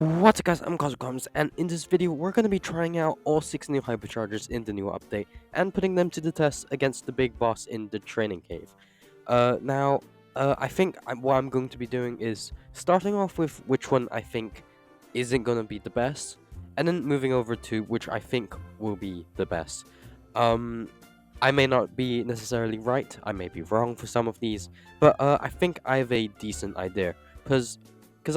What's up guys, I'm Cosmocoms, and in this video we're going to be trying out all 6 new hyperchargers in the new update and putting them to the test against the big boss in the training cave. I think what I'm going to be doing is starting off with which one I think isn't going to be the best, and then moving over to which I think will be the best. Um, I may not be necessarily right, I may be wrong for some of these, but I think I have a decent idea, because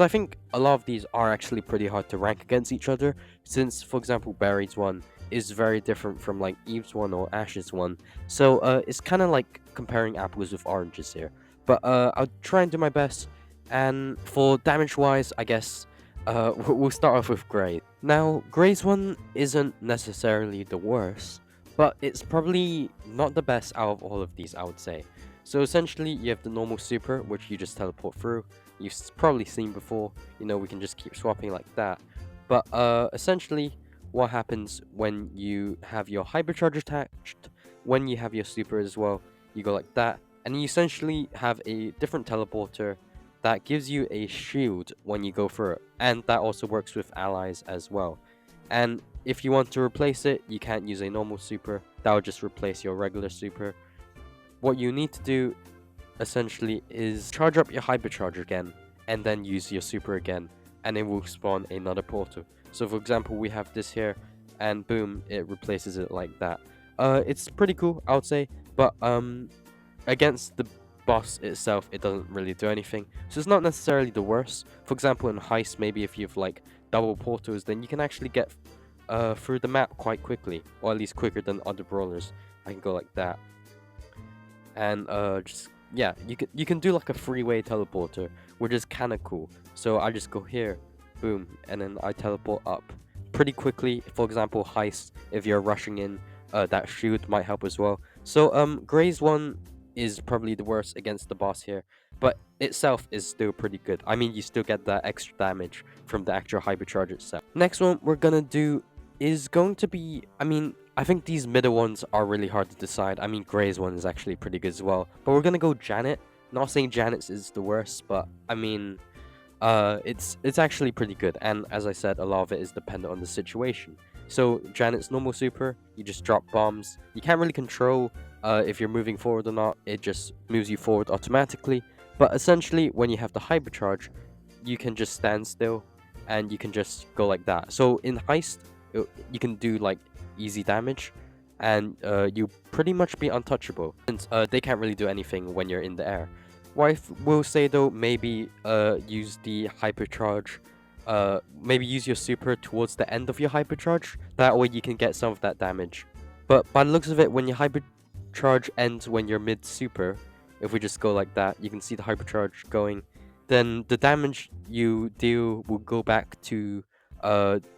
I think a lot of these are actually pretty hard to rank against each other, since, for example, Barry's one is very different from like Eve's one or Ash's one, so it's kind of like comparing apples with oranges here. But I'll try and do my best, and for damage-wise, I guess we'll start off with Gray. Now, Gray's one isn't necessarily the worst, but it's probably not the best out of all of these, I would say. So essentially, you have the normal super, which you just teleport through. You've probably seen before, we can just keep swapping like that. But essentially, what happens when you have your hypercharge attached, when you have your super as well, you go like that, and you essentially have a different teleporter that gives you a shield when you go through it, and that also works with allies as well. And if you want to replace it, you can't use a normal super, that will just replace your regular super. What you need to do essentially is charge up your hypercharge again and then use your super again, and it will spawn another portal. So for example, we have this here, and boom, it replaces it like that. It's pretty cool, I would say, but against the boss itself, it doesn't really do anything, so it's not necessarily the worst. For example, in heist, maybe if you have like double portals, then you can actually get through the map quite quickly, or at least quicker than other brawlers. I can go like that, and just yeah, you can do like a freeway teleporter, which is kind of cool. So I just go here, boom, and then I teleport up pretty quickly. For example, heist, if you're rushing in, that shield might help as well. So Gray's one is probably the worst against the boss here, but itself is still pretty good. I mean, you still get that extra damage from the actual hypercharge itself. Next one we're gonna do is going to be, I think these middle ones are really hard to decide. I mean, Gray's one is actually pretty good as well, but we're gonna go Janet. Not saying Janet's is the worst, but I mean, it's actually pretty good, and as I said, a lot of it is dependent on the situation. So Janet's normal super, you just drop bombs. You can't really control if you're moving forward or not. It just moves you forward automatically. But essentially, when you have the hypercharge, you can just stand still, and you can just go like that. So in heist, you can do like easy damage, and you pretty much be untouchable, since they can't really do anything when you're in the air. What I will say though, maybe use the hypercharge, maybe use your super towards the end of your hypercharge, that way you can get some of that damage. But by the looks of it, when your hypercharge ends when you're mid super, if we just go like that, you can see the hypercharge going, then the damage you deal will go back to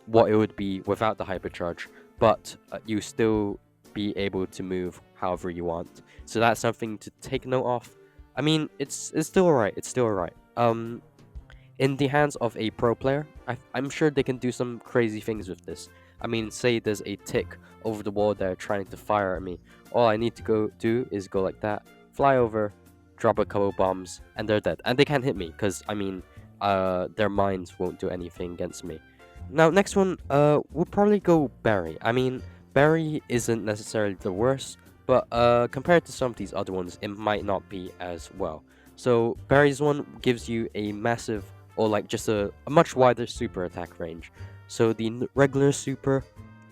what it would be without the hypercharge, but you still be able to move however you want. So that's something to take note of. I mean, it's still alright. It's still alright. In the hands of a pro player, I'm sure they can do some crazy things with this. I mean, say there's a tick over the wall there trying to fire at me. All I need to go do is go like that, fly over, drop a couple bombs, and they're dead. And they can't hit me, because, I mean, their mines won't do anything against me. Now, next one, we'll probably go Barry. I mean, Barry isn't necessarily the worst, but compared to some of these other ones, it might not be as well. So Barry's one gives you a massive, or like just a much wider super attack range. So the regular super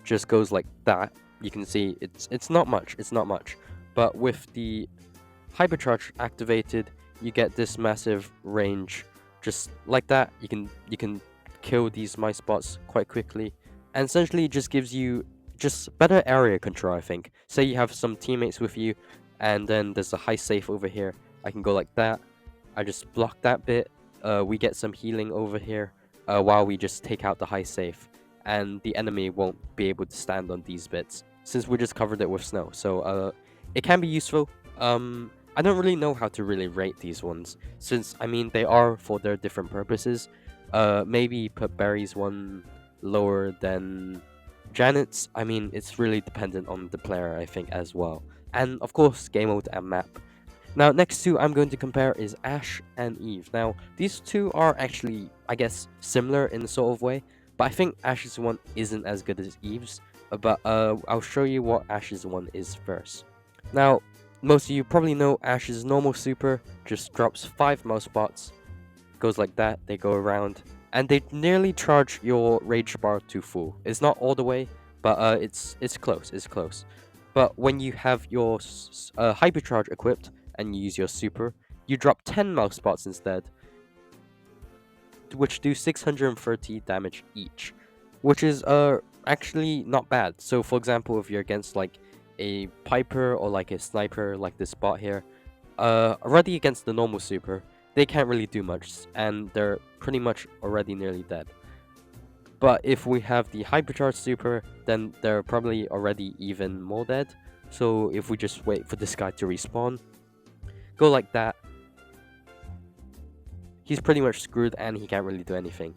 just goes like that. You can see it's not much, but with the hypercharge activated, you get this massive range just like that. You can kill these mice bots quite quickly, and essentially it just gives you just better area control. I think, say you have some teammates with you, and then there's a high safe over here. I can go like that, I just block that bit, we get some healing over here, while we just take out the high safe, and the enemy won't be able to stand on these bits since we just covered it with snow. So it can be useful. I don't really know how to really rate these ones, since I mean they are for their different purposes. Maybe put Barry's one lower than Janet's. I mean, it's really dependent on the player, I think, as well. And of course, game mode and map. Now, next two I'm going to compare is Ash and Eve. Now, these two are actually, I guess, similar in a sort of way, but I think Ash's one isn't as good as Eve's. But I'll show you what Ash's one is first. Now, most of you probably know Ash's normal super just drops 5 mouse bots, goes like that, they go around, and they nearly charge your rage bar to full. It's not all the way, but it's close, it's close. But when you have your hypercharge equipped and you use your super, you drop 10 mouse spots instead, which do 630 damage each, which is actually not bad. So for example, if you're against like a Piper or like a sniper like this bot here, already against the normal super, they can't really do much, and they're pretty much already nearly dead. But if we have the hypercharge super, then they're probably already even more dead. So if we just wait for this guy to respawn, go like that, he's pretty much screwed and he can't really do anything.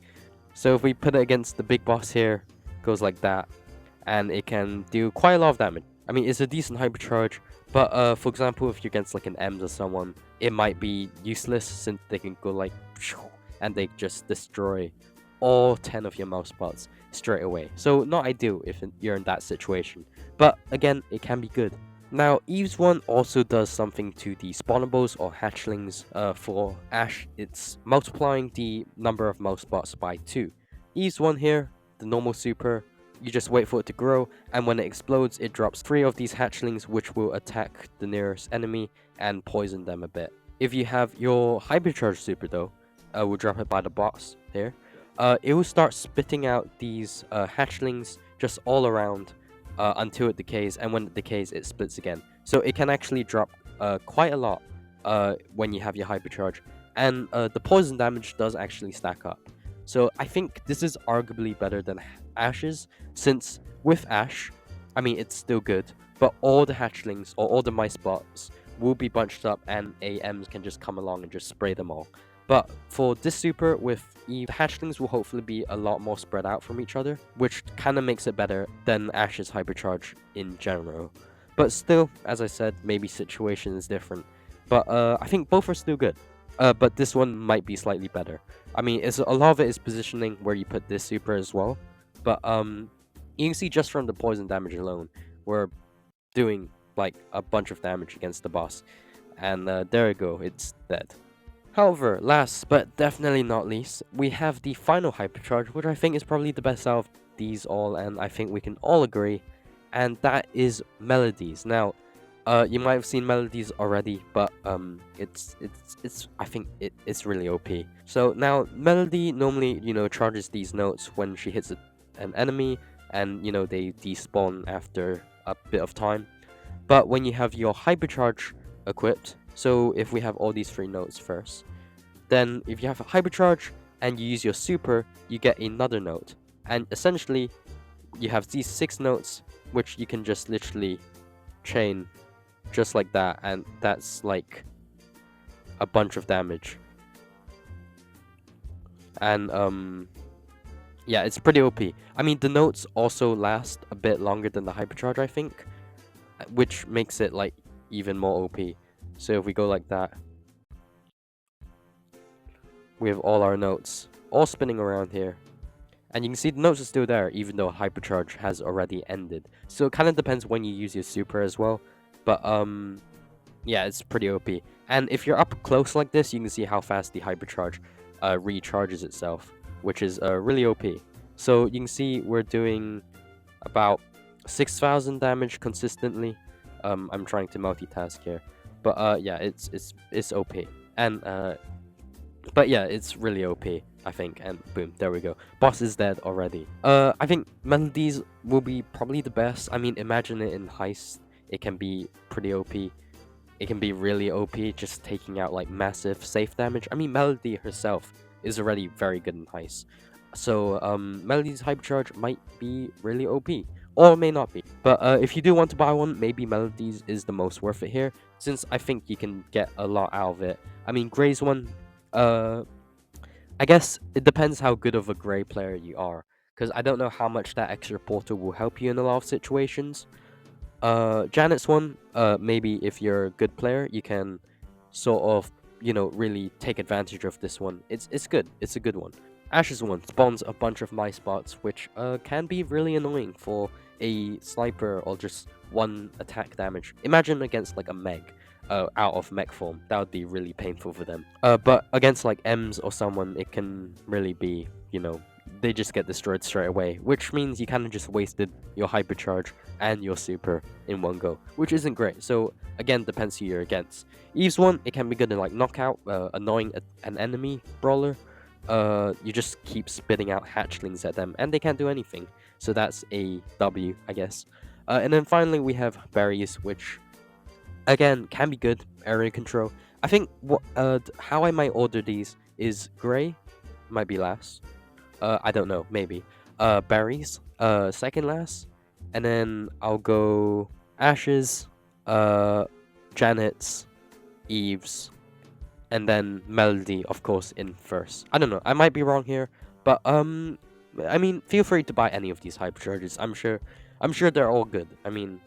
So if we put it against the big boss here, goes like that, and it can do quite a lot of damage. I mean, it's a decent hypercharge, but for example, if you're against like an Ems or someone, it might be useless since they can go like, and they just destroy all 10 of your mouse spots straight away. So not ideal if you're in that situation, but again, it can be good. Now, Eve's one also does something to the spawnables or hatchlings. For Ash, it's multiplying the number of mouse spots by 2. Eve's one here, the normal super, you just wait for it to grow, and when it explodes, it drops 3 of these hatchlings, which will attack the nearest enemy and poison them a bit. If you have your hypercharge super though, we'll drop it by the boss here, it will start spitting out these hatchlings just all around until it decays, and when it decays, it splits again. So it can actually drop quite a lot when you have your hypercharge, and the poison damage does actually stack up. So I think this is arguably better than Ash's, since with Ash, I mean, it's still good, but all the hatchlings or all the mice bots will be bunched up and AMs can just come along and just spray them all. But for this super with Eve, the hatchlings will hopefully be a lot more spread out from each other, which kind of makes it better than Ash's hypercharge in general. But still, as I said, maybe situation is different. But I think both are still good. But this one might be slightly better. I mean, a lot of it is positioning where you put this super as well. But you can see just from the poison damage alone, we're doing like a bunch of damage against the boss. And there we go, it's dead. However, last but definitely not least, we have the final hypercharge, which I think is probably the best out of these all, and I think we can all agree, and that is Melodies. Now, you might have seen Melodies already, but I think it's really OP. So now Melody normally, charges these notes when she hits an enemy, and they despawn after a bit of time. But when you have your hypercharge equipped, so if we have all these 3 notes first, then if you have a hypercharge and you use your super, you get another note. And essentially, you have these 6 notes, which you can just literally chain just like that, and that's like a bunch of damage. And yeah, it's pretty OP. I mean, the notes also last a bit longer than the hypercharge, I think, which makes it like even more OP. So if we go like that, we have all our notes all spinning around here, and you can see the notes are still there even though hypercharge has already ended. So it kind of depends when you use your super as well, but yeah, it's pretty OP. And if you're up close like this, you can see how fast the hypercharge recharges itself, which is really OP. So you can see we're doing about 6,000 damage consistently. I'm trying to multitask here, but yeah, it's OP. And but yeah, it's really OP, I think, and boom, there we go. Boss is dead already. I think Melodies will be probably the best. I mean, imagine it in Heist. It can be pretty OP. It can be really OP, just taking out like massive safe damage. I mean, Melody herself is already very good in Heist. So Melody's hypercharge might be really OP, or may not be. But if you do want to buy one, maybe Melody's is the most worth it here, since I think you can get a lot out of it. I mean, Gray's one, I guess it depends how good of a Gray player you are, because I don't know how much that extra portal will help you in a lot of situations. Janet's one, maybe if you're a good player, you can sort of, really take advantage of this one. It's good. It's a good one. Ash's one spawns a bunch of mice bots, which can be really annoying for a sniper or just one attack damage. Imagine against like a Meg, out of mech form. That would be really painful for them. But against like Ems or someone, it can really be, they just get destroyed straight away, which means you kind of just wasted your hypercharge and your super in one go, which isn't great. So again, depends who you're against. Eve's one, it can be good to like knockout, annoying an enemy brawler. You just keep spitting out hatchlings at them, and they can't do anything. So that's a W, I guess. And then finally we have berries, which again can be good area control. I think how I might order these is gray, might be last. I don't know, maybe. Berries, second last, and then I'll go Ashes, Janet's, Eve's, and then Melody, of course, in first. I don't know, I might be wrong here, but I mean, feel free to buy any of these hypercharges. I'm sure they're all good. I mean,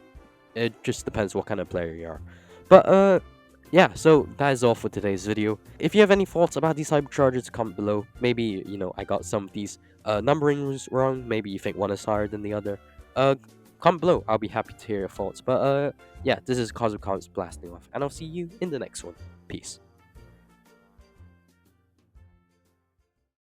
it just depends what kind of player you are. But yeah, so that is all for today's video. If you have any thoughts about these hypercharges, comment below. Maybe, I got some of these numbering rules wrong. Maybe you think one is higher than the other. Comment below. I'll be happy to hear your thoughts. But yeah, this is Cosmic Comments blasting off, and I'll see you in the next one. Peace.